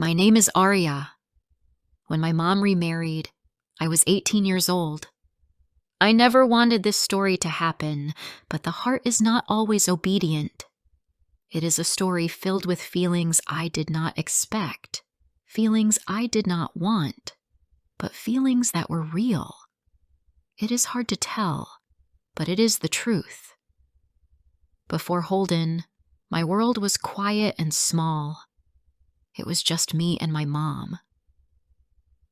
My name is Arya. When my mom remarried, I was 18 years old. I never wanted this story to happen, but the heart is not always obedient. It is a story filled with feelings I did not expect, feelings I did not want, but feelings that were real. It is hard to tell, but it is the truth. Before Holden, my world was quiet and small. It was just me and my mom.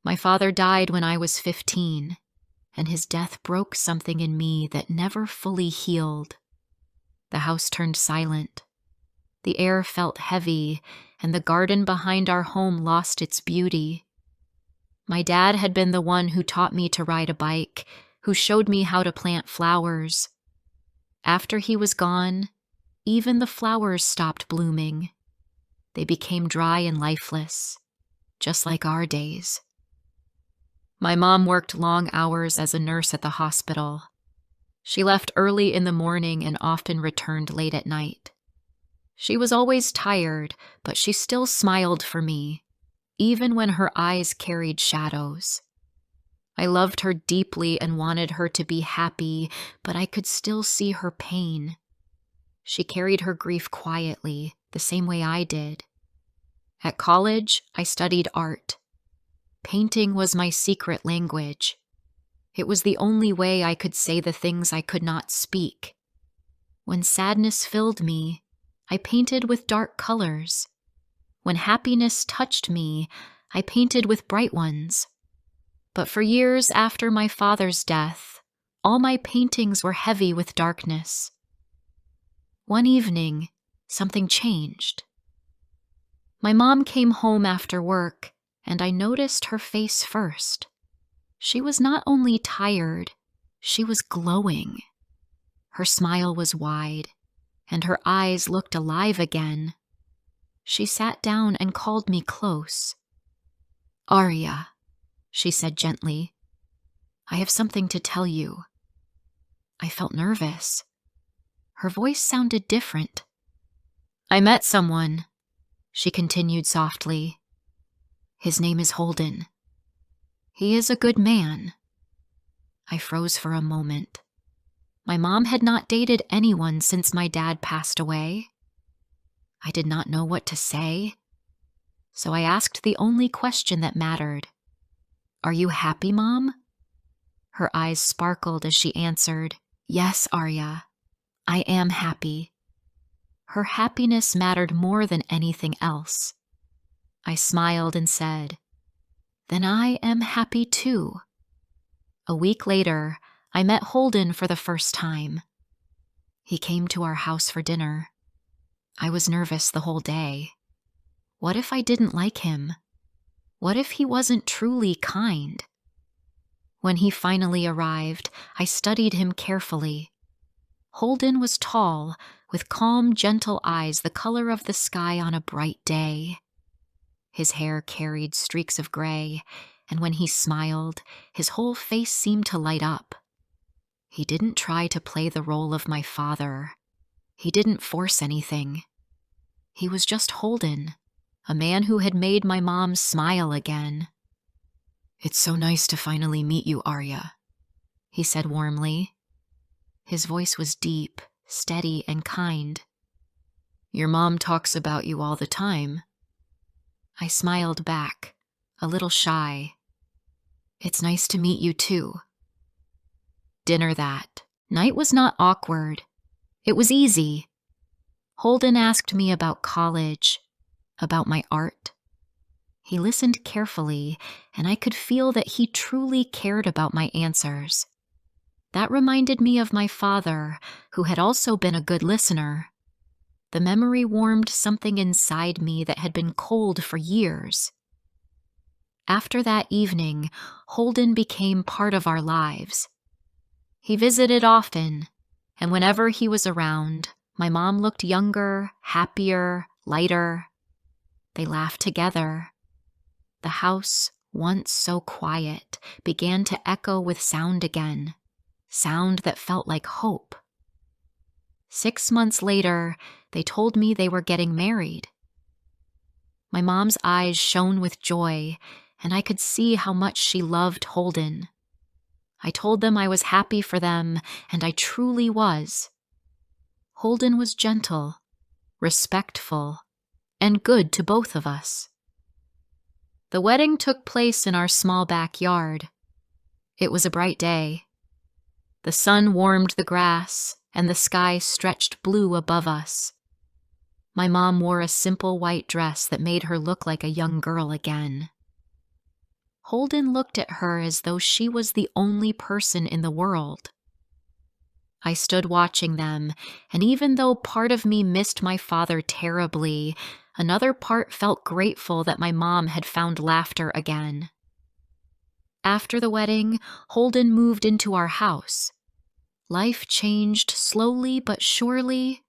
My father died when I was 15, and his death broke something in me that never fully healed. The house turned silent. The air felt heavy, and the garden behind our home lost its beauty. My dad had been the one who taught me to ride a bike, who showed me how to plant flowers. After he was gone, even the flowers stopped blooming. They became dry and lifeless, just like our days. My mom worked long hours as a nurse at the hospital. She left early in the morning and often returned late at night. She was always tired, but she still smiled for me, even when her eyes carried shadows. I loved her deeply and wanted her to be happy, but I could still see her pain. She carried her grief quietly, the same way I did. At college, I studied art. Painting was my secret language. It was the only way I could say the things I could not speak. When sadness filled me, I painted with dark colors. When happiness touched me, I painted with bright ones. But for years after my father's death, all my paintings were heavy with darkness. One evening, something changed. My mom came home after work, and I noticed her face first. She was not only tired, she was glowing. Her smile was wide, and her eyes looked alive again. She sat down and called me close. "Arya," she said gently, "I have something to tell you." I felt nervous. Her voice sounded different. "I met someone," she continued softly. "His name is Holden. He is a good man." I froze for a moment. My mom had not dated anyone since my dad passed away. I did not know what to say, so I asked the only question that mattered. "Are you happy, Mom?" Her eyes sparkled as she answered, "Yes, Arya, I am happy." Her happiness mattered more than anything else. I smiled and said, "Then I am happy too." A week later, I met Holden for the first time. He came to our house for dinner. I was nervous the whole day. What if I didn't like him? What if he wasn't truly kind? When he finally arrived, I studied him carefully. Holden was tall, with calm, gentle eyes the color of the sky on a bright day. His hair carried streaks of gray, and when he smiled, his whole face seemed to light up. He didn't try to play the role of my father. He didn't force anything. He was just Holden, a man who had made my mom smile again. "It's so nice to finally meet you, Arya," he said warmly. His voice was deep, steady, and kind. "Your mom talks about you all the time." I smiled back, a little shy. "It's nice to meet you too." Dinner that night was not awkward. It was easy. Holden asked me about college, about my art. He listened carefully, and I could feel that he truly cared about my answers. That reminded me of my father, who had also been a good listener. The memory warmed something inside me that had been cold for years. After that evening, Holden became part of our lives. He visited often, and whenever he was around, my mom looked younger, happier, lighter. They laughed together. The house, once so quiet, began to echo with sound again, sound that felt like hope. 6 months later, they told me they were getting married. My mom's eyes shone with joy, and I could see how much she loved Holden. I told them I was happy for them, and I truly was. Holden was gentle, respectful, and good to both of us. The wedding took place in our small backyard. It was a bright day. The sun warmed the grass, and the sky stretched blue above us. My mom wore a simple white dress that made her look like a young girl again. Holden looked at her as though she was the only person in the world. I stood watching them, and even though part of me missed my father terribly, another part felt grateful that my mom had found laughter again. After the wedding, Holden moved into our house. Life changed slowly but surely.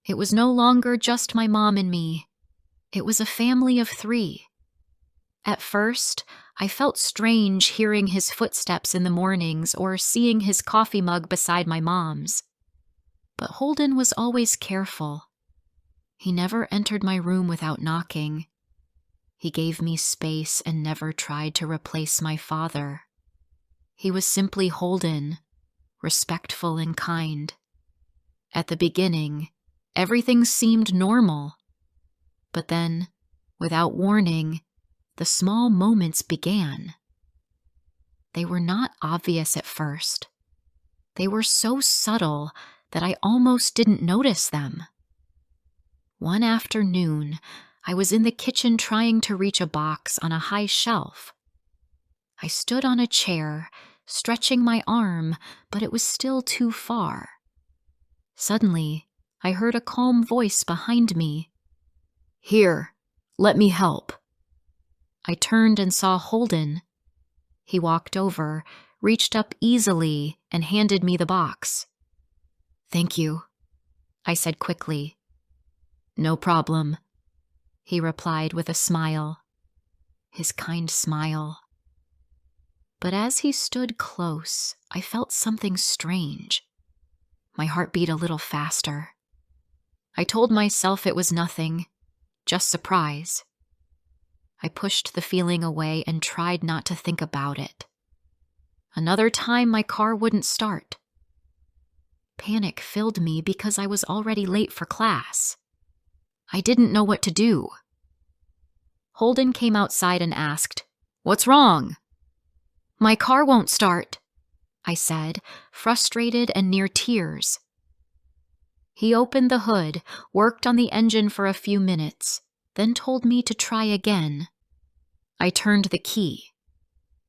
It was no longer just my mom and me. It was a family of 3. At first, I felt strange hearing his footsteps in the mornings or seeing his coffee mug beside my mom's. But Holden was always careful. He never entered my room without knocking. He gave me space and never tried to replace my father. He was simply Holden, respectful and kind. At the beginning, everything seemed normal. But then, without warning, the small moments began. They were not obvious at first. They were so subtle that I almost didn't notice them. One afternoon, I was in the kitchen trying to reach a box on a high shelf. I stood on a chair, stretching my arm, but it was still too far. Suddenly, I heard a calm voice behind me. "Here, let me help." I turned and saw Holden. He walked over, reached up easily, and handed me the box. "Thank you," I said quickly. "No problem," he replied with a smile. His kind smile. But as he stood close, I felt something strange. My heart beat a little faster. I told myself it was nothing, just surprise. I pushed the feeling away and tried not to think about it. Another time, my car wouldn't start. Panic filled me because I was already late for class. I didn't know what to do. Holden came outside and asked, "What's wrong?" "My car won't start," I said, frustrated and near tears. He opened the hood, worked on the engine for a few minutes, then told me to try again. I turned the key.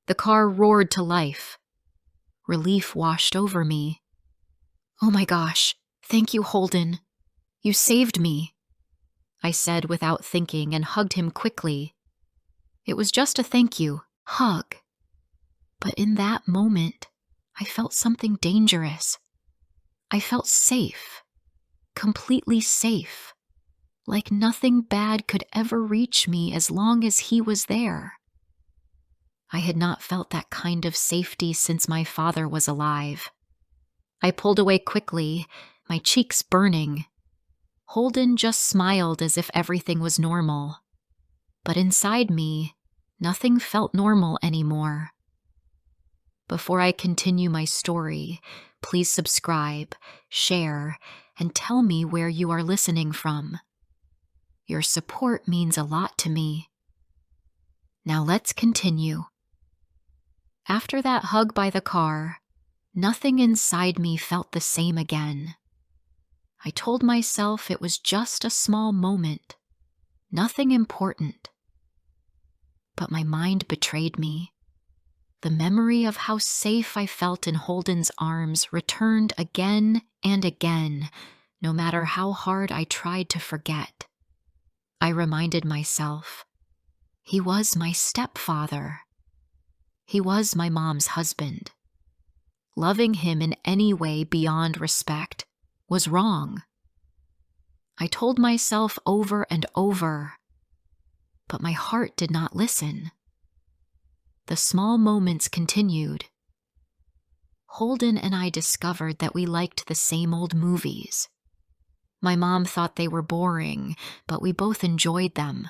The car roared to life. Relief washed over me. "Oh my gosh, thank you, Holden. You saved me," I said without thinking and hugged him quickly. It was just a thank you, hug. But in that moment, I felt something dangerous. I felt safe, completely safe. Like nothing bad could ever reach me as long as he was there. I had not felt that kind of safety since my father was alive. I pulled away quickly, my cheeks burning. Holden just smiled as if everything was normal. But inside me, nothing felt normal anymore. Before I continue my story, please subscribe, share, and tell me where you are listening from. Your support means a lot to me. Now let's continue. After that hug by the car, nothing inside me felt the same again. I told myself it was just a small moment, nothing important. But my mind betrayed me. The memory of how safe I felt in Holden's arms returned again and again, no matter how hard I tried to forget. I reminded myself, he was my stepfather. He was my mom's husband. Loving him in any way beyond respect was wrong. I told myself over and over, but my heart did not listen. The small moments continued. Holden and I discovered that we liked the same old movies. My mom thought they were boring, but we both enjoyed them.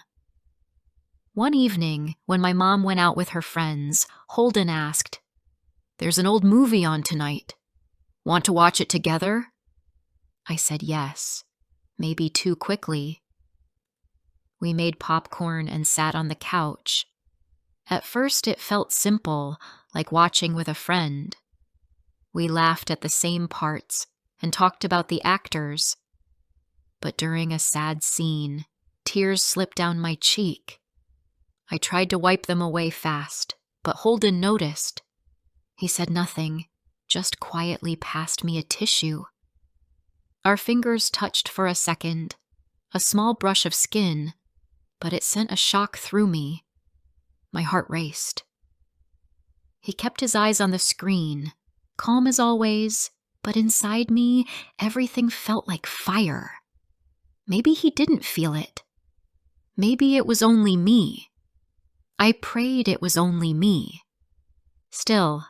One evening, when my mom went out with her friends, Holden asked, "There's an old movie on tonight. Want to watch it together?" I said yes, maybe too quickly. We made popcorn and sat on the couch. At first it felt simple, like watching with a friend. We laughed at the same parts and talked about the actors. But during a sad scene, tears slipped down my cheek. I tried to wipe them away fast, but Holden noticed. He said nothing, just quietly passed me a tissue. Our fingers touched for a second, a small brush of skin, but it sent a shock through me. My heart raced. He kept his eyes on the screen, calm as always, but inside me, everything felt like fire. Maybe he didn't feel it. Maybe it was only me. I prayed it was only me. Still,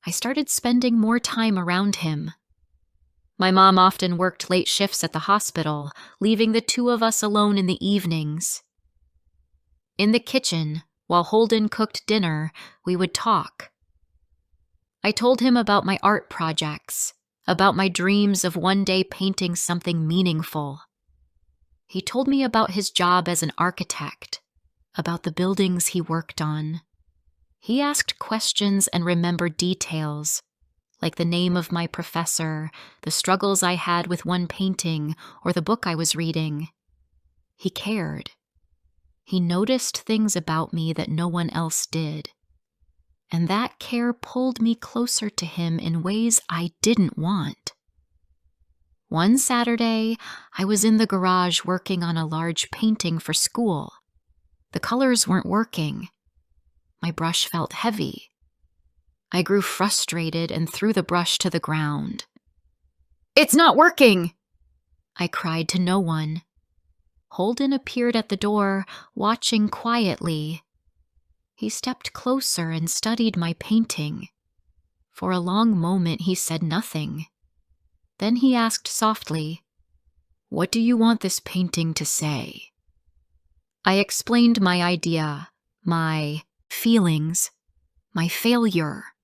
I started spending more time around him. My mom often worked late shifts at the hospital, leaving the two of us alone in the evenings. In the kitchen, while Holden cooked dinner, we would talk. I told him about my art projects, about my dreams of one day painting something meaningful. He told me about his job as an architect, about the buildings he worked on. He asked questions and remembered details, like the name of my professor, the struggles I had with one painting, or the book I was reading. He cared. He noticed things about me that no one else did. And that care pulled me closer to him in ways I didn't want. One Saturday, I was in the garage working on a large painting for school. The colors weren't working. My brush felt heavy. I grew frustrated and threw the brush to the ground. "It's not working!" I cried to no one. Holden appeared at the door, watching quietly. He stepped closer and studied my painting. For a long moment he said nothing. Then he asked softly, "What do you want this painting to say?" I explained my idea, my feelings, my failure.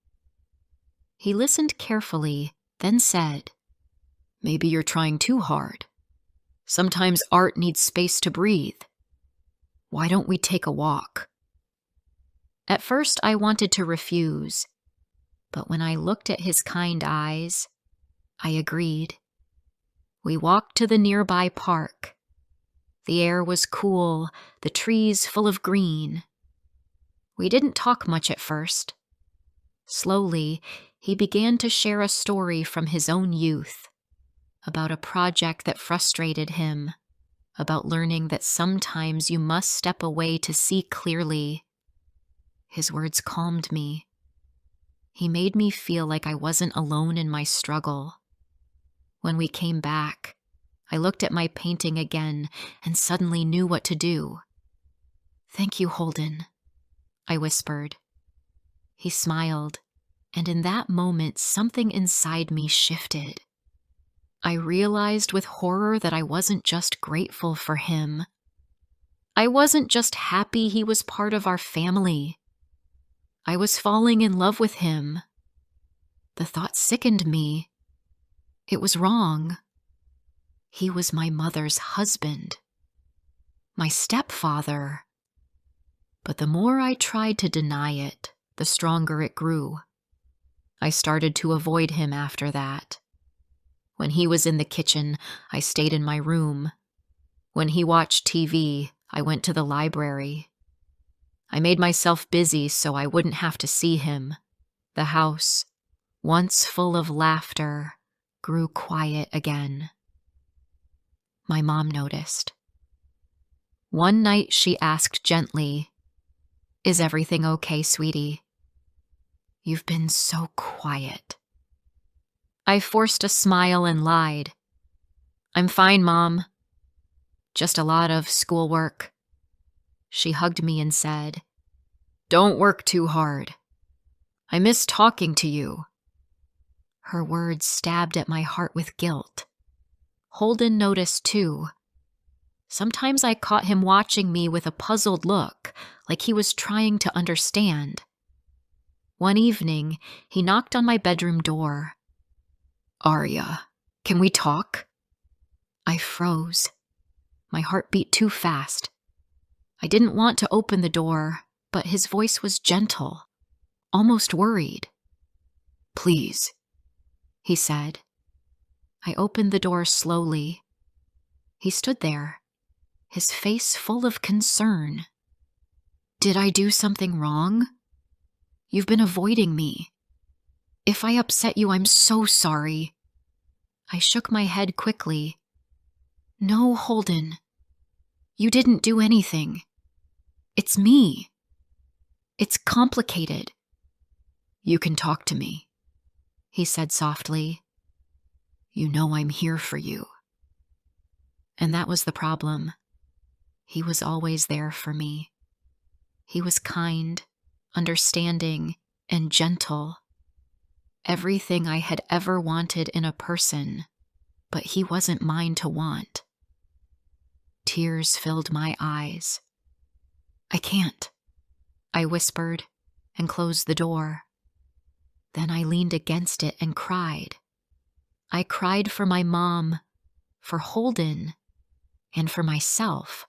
He listened carefully, then said, "Maybe you're trying too hard. Sometimes art needs space to breathe. Why don't we take a walk?" At first I wanted to refuse, but when I looked at his kind eyes, I agreed. We walked to the nearby park. The air was cool, the trees full of green. We didn't talk much at first. Slowly, he began to share a story from his own youth, about a project that frustrated him, about learning that sometimes you must step away to see clearly. His words calmed me. He made me feel like I wasn't alone in my struggle. When we came back, I looked at my painting again and suddenly knew what to do. "Thank you, Holden," I whispered. He smiled, and in that moment something inside me shifted. I realized with horror that I wasn't just grateful for him. I wasn't just happy he was part of our family. I was falling in love with him. The thought sickened me. It was wrong. He was my mother's husband, my stepfather. But the more I tried to deny it, the stronger it grew. I started to avoid him after that. When he was in the kitchen, I stayed in my room. When he watched TV, I went to the library. I made myself busy so I wouldn't have to see him. The house, once full of laughter, grew quiet again. My mom noticed. One night she asked gently, "Is everything okay, sweetie? You've been so quiet." I forced a smile and lied. "I'm fine, Mom. Just a lot of schoolwork." She hugged me and said, "Don't work too hard. I miss talking to you." Her words stabbed at my heart with guilt. Holden noticed too. Sometimes I caught him watching me with a puzzled look, like he was trying to understand. One evening, he knocked on my bedroom door. "Arya, can we talk?" I froze. My heart beat too fast. I didn't want to open the door, but his voice was gentle, almost worried. "Please," he said. I opened the door slowly. He stood there, his face full of concern. "Did I do something wrong? You've been avoiding me. If I upset you, I'm so sorry." I shook my head quickly. "No, Holden. You didn't do anything. It's me. It's complicated." "You can talk to me," he said softly. "You know I'm here for you." And that was the problem. He was always there for me. He was kind, understanding, and gentle. Everything I had ever wanted in a person, but he wasn't mine to want. Tears filled my eyes. "I can't," I whispered and closed the door. Then I leaned against it and cried. I cried for my mom, for Holden, and for myself.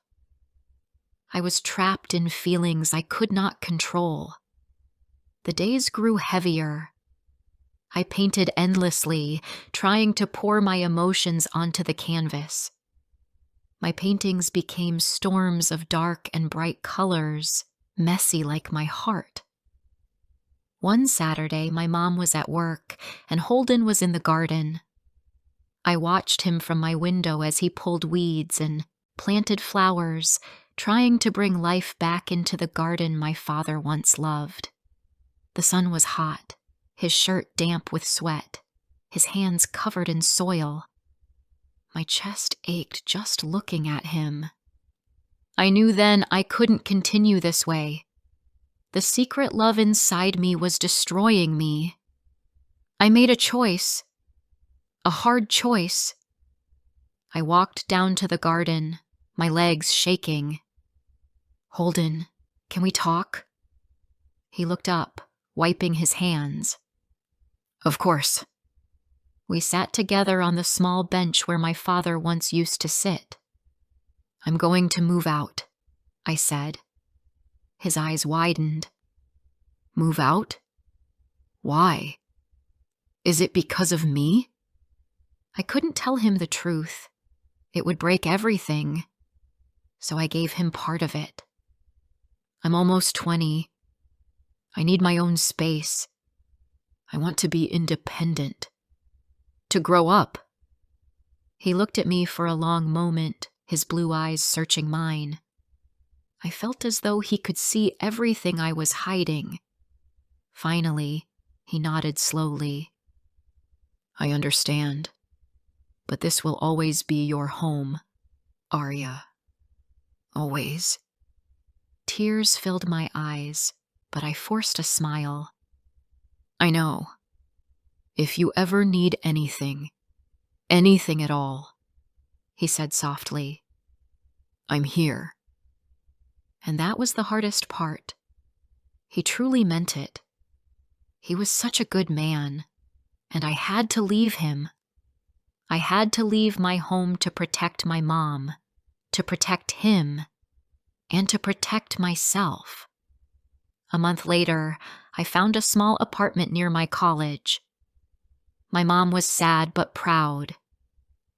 I was trapped in feelings I could not control. The days grew heavier. I painted endlessly, trying to pour my emotions onto the canvas. My paintings became storms of dark and bright colors, messy like my heart. One Saturday, my mom was at work, and Holden was in the garden. I watched him from my window as he pulled weeds and planted flowers, trying to bring life back into the garden my father once loved. The sun was hot, his shirt damp with sweat, his hands covered in soil. My chest ached just looking at him. I knew then I couldn't continue this way. The secret love inside me was destroying me. I made a choice, a hard choice. I walked down to the garden, my legs shaking. "Holden, can we talk?" He looked up, wiping his hands. "Of course." We sat together on the small bench where my father once used to sit. "I'm going to move out," I said. His eyes widened. "Move out? Why? Is it because of me?" I couldn't tell him the truth. It would break everything. So I gave him part of it. "I'm almost 20. I need my own space. I want to be independent. To grow up." He looked at me for a long moment, his blue eyes searching mine. I felt as though he could see everything I was hiding. Finally, he nodded slowly. "I understand. But this will always be your home, Arya. Always." Tears filled my eyes, but I forced a smile. "I know. If you ever need anything at all," he said softly, "I'm here." And that was the hardest part. He truly meant it. He was such a good man, and I had to leave him. I had to leave my home to protect my mom, to protect him, and to protect myself. A month later, I found a small apartment near my college. My mom was sad but proud.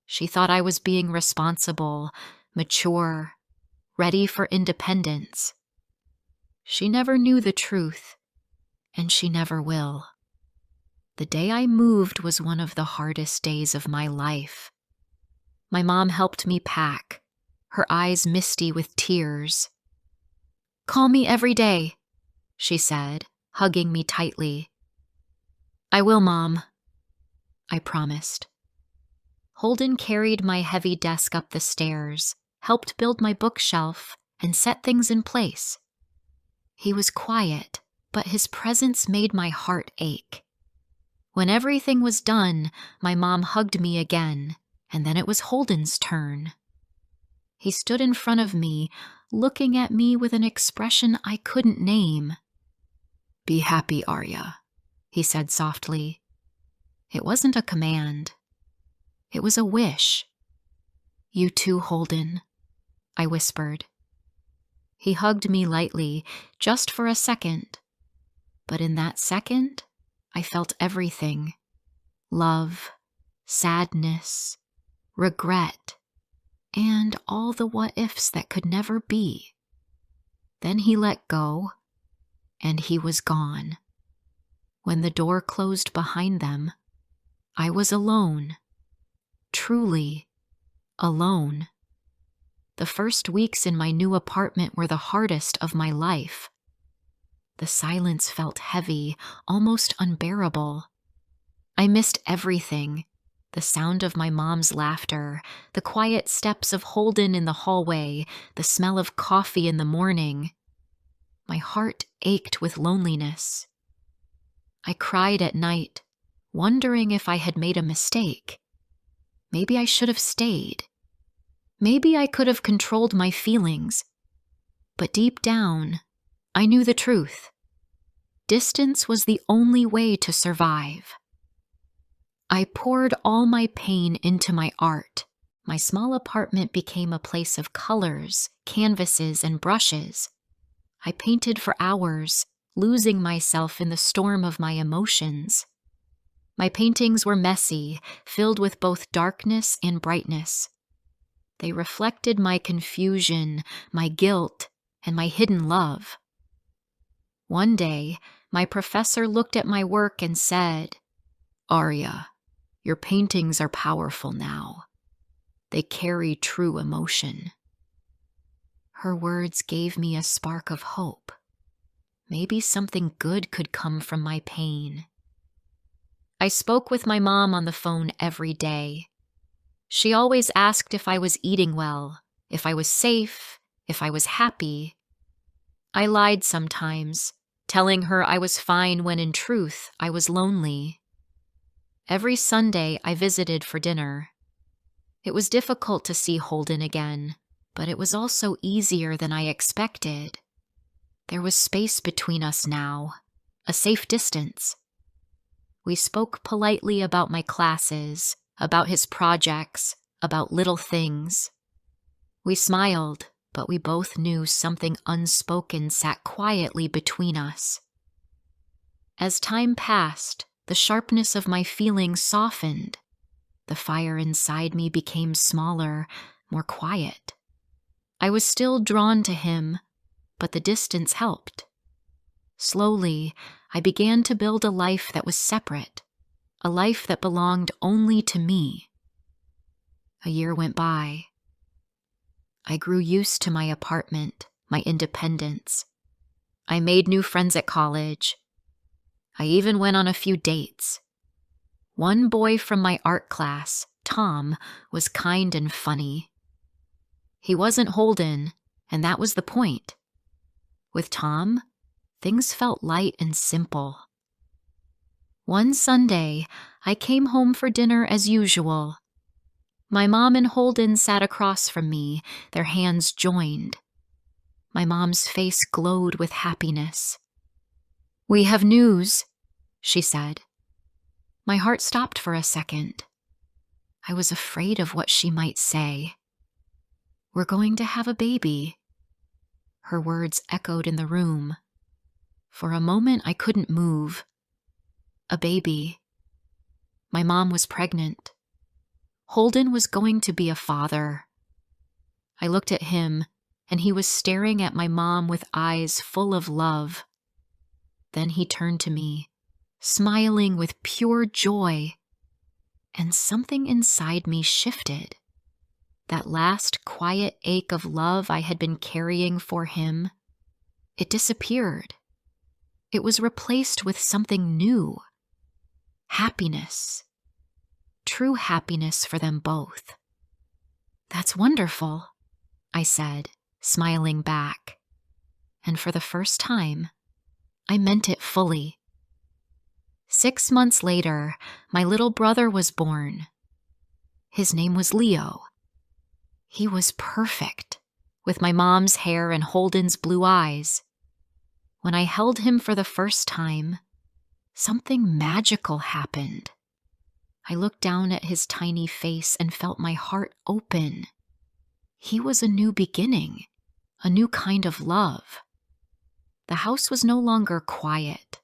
She thought I was being responsible, mature, ready for independence. She never knew the truth, and she never will. The day I moved was one of the hardest days of my life. My mom helped me pack, her eyes misty with tears. "Call me every day," she said, hugging me tightly. "I will, Mom," I promised. Holden carried my heavy desk up the stairs, helped build my bookshelf, and set things in place. He was quiet, but his presence made my heart ache. When everything was done, my mom hugged me again, and then it was Holden's turn. He stood in front of me, looking at me with an expression I couldn't name. "Be happy, Arya," he said softly. It wasn't a command. It was a wish. "You too, Holden," I whispered. He hugged me lightly, just for a second. But in that second, I felt everything. Love, sadness, regret, and all the what-ifs that could never be. Then he let go, and he was gone. When the door closed behind them, I was alone. Truly alone. The first weeks in my new apartment were the hardest of my life. The silence felt heavy, almost unbearable. I missed everything. The sound of my mom's laughter, the quiet steps of Holden in the hallway, the smell of coffee in the morning. My heart ached with loneliness. I cried at night, wondering if I had made a mistake. Maybe I should have stayed. Maybe I could have controlled my feelings. But deep down, I knew the truth. Distance was the only way to survive. I poured all my pain into my art. My small apartment became a place of colors, canvases, and brushes. I painted for hours, losing myself in the storm of my emotions. My paintings were messy, filled with both darkness and brightness. They reflected my confusion, my guilt, and my hidden love. One day, my professor looked at my work and said, "Arya, your paintings are powerful now. They carry true emotion." Her words gave me a spark of hope. Maybe something good could come from my pain. I spoke with my mom on the phone every day. She always asked if I was eating well, if I was safe, if I was happy. I lied sometimes, telling her I was fine when in truth I was lonely. Every Sunday I visited for dinner. It was difficult to see Holden again, but it was also easier than I expected. There was space between us now, a safe distance. We spoke politely about my classes, about his projects, about little things. We smiled, but we both knew something unspoken sat quietly between us. As time passed, the sharpness of my feelings softened. The fire inside me became smaller, more quiet. I was still drawn to him, but the distance helped. Slowly, I began to build a life that was separate, a life that belonged only to me. A year went by. I grew used to my apartment, my independence. I made new friends at college. I even went on a few dates. One boy from my art class, Tom, was kind and funny. He wasn't Holden, and that was the point. With Tom, things felt light and simple. One Sunday, I came home for dinner as usual. My mom and Holden sat across from me, their hands joined. My mom's face glowed with happiness. "We have news," she said. My heart stopped for a second. I was afraid of what she might say. "We're going to have a baby." Her words echoed in the room. For a moment, I couldn't move. A baby. My mom was pregnant. Holden was going to be a father. I looked at him, and he was staring at my mom with eyes full of love. Then he turned to me, smiling with pure joy, and something inside me shifted. That last quiet ache of love I had been carrying for him, it disappeared. It was replaced with something new. Happiness. True happiness for them both. "That's wonderful," I said, smiling back. And for the first time, I meant it fully. 6 months later, my little brother was born. His name was Leo. He was perfect, with my mom's hair and Holden's blue eyes. When I held him for the first time, something magical happened. I looked down at his tiny face and felt my heart open. He was a new beginning, a new kind of love. The house was no longer quiet.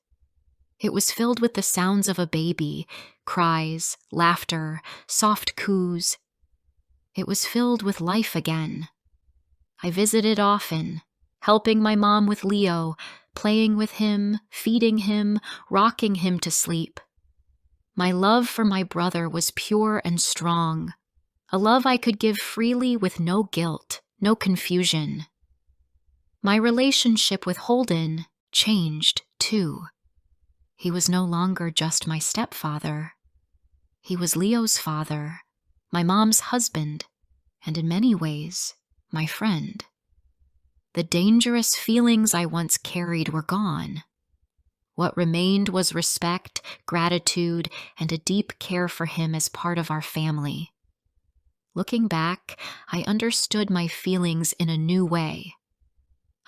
It was filled with the sounds of a baby, cries, laughter, soft coos. It was filled with life again. I visited often, helping my mom with Leo, playing with him, feeding him, rocking him to sleep. My love for my brother was pure and strong, a love I could give freely with no guilt, no confusion. My relationship with Holden changed, too. He was no longer just my stepfather. He was Leo's father, my mom's husband, and in many ways, my friend. The dangerous feelings I once carried were gone. What remained was respect, gratitude, and a deep care for him as part of our family. Looking back, I understood my feelings in a new way.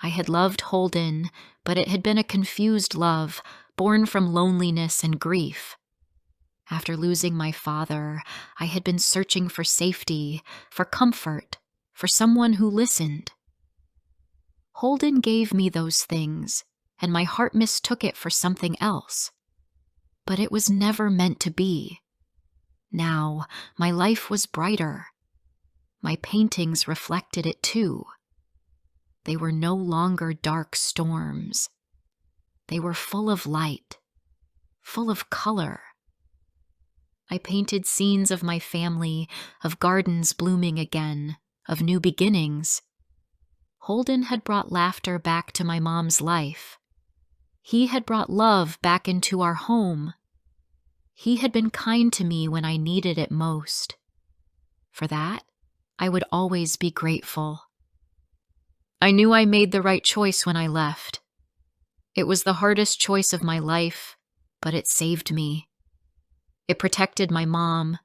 I had loved Holden, but it had been a confused love, born from loneliness and grief. After losing my father, I had been searching for safety, for comfort, for someone who listened. Holden gave me those things, and my heart mistook it for something else. But it was never meant to be. Now, my life was brighter. My paintings reflected it too. They were no longer dark storms. They were full of light, full of color. I painted scenes of my family, of gardens blooming again, of new beginnings. Holden had brought laughter back to my mom's life. He had brought love back into our home. He had been kind to me when I needed it most. For that, I would always be grateful. I knew I made the right choice when I left. It was the hardest choice of my life, but it saved me. It protected my mom,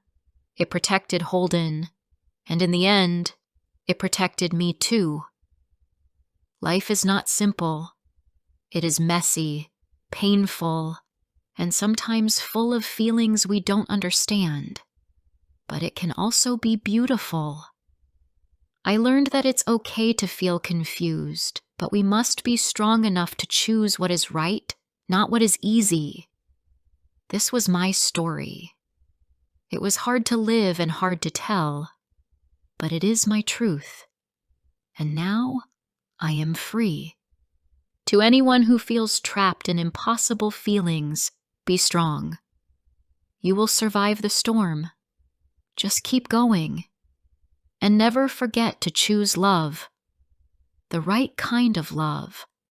it protected Holden, and in the end, it protected me too. Life is not simple. It is messy, painful, and sometimes full of feelings we don't understand. But it can also be beautiful. I learned that it's okay to feel confused, but we must be strong enough to choose what is right, not what is easy. This was my story. It was hard to live and hard to tell, but it is my truth. And now I am free. To anyone who feels trapped in impossible feelings, be strong. You will survive the storm. Just keep going. And never forget to choose love. The right kind of love.